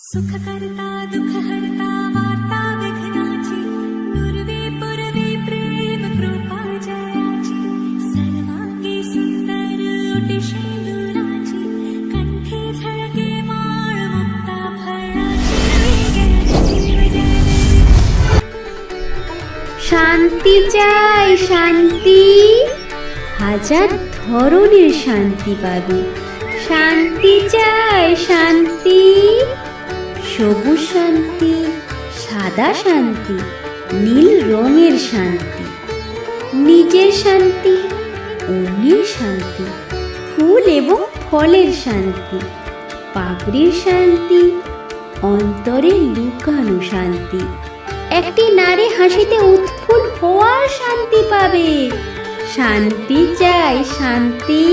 सुख करता दुख हरता वार्ता विघ्नाची पूर्वे पूर्वे प्रेम कृपा जयाची सर्वांगी सुंदर ओटी शेंदुराची कंठी झळके माळ मुक्ता फळाची শান্তি চাই শান্তি, হাজার ধরনের শান্তি পাবে। শান্তি চাই শান্তি, সবুজ শান্তি, সাদা শান্তি, নীল রঙের শান্তি, নিজের শান্তি, অন্যের শান্তি, ফুল এবং ফলের শান্তি, পাপড়ির শান্তি, অন্তরে লুকানো শান্তি। একটি নারী হাসিতে উৎফুল্ল হওয়ার শান্তি পাবে। শান্তি চাই শান্তি,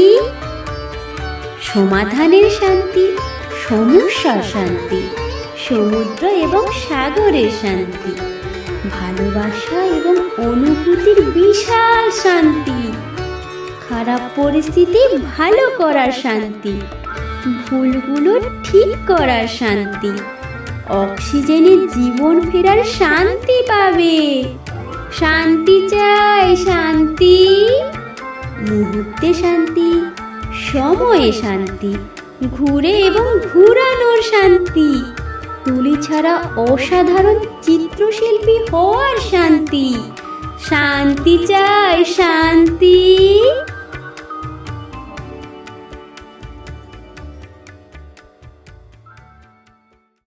সমাধানের শান্তি, সমস্যার শান্তি, সমুদ্র এবং সাগরের শান্তি, ভালোবাসা এবং অনুভূতির বিশাল শান্তি, খারাপ পরিস্থিতি ভালো করার শান্তি, ভুলগুলো ঠিক করার শান্তি, অক্সিজেনে জীবন ফেরার শান্তি পাবে। শান্তি চাই শান্তি, মুহূর্তে শান্তি, সময়ে শান্তি, ঘুরে এবং ঘুরানোর শান্তি, তুলি ছাড়া অসাধারণ চিত্রশিল্পী হওয়ার শান্তি। শান্তি চাই শান্তি।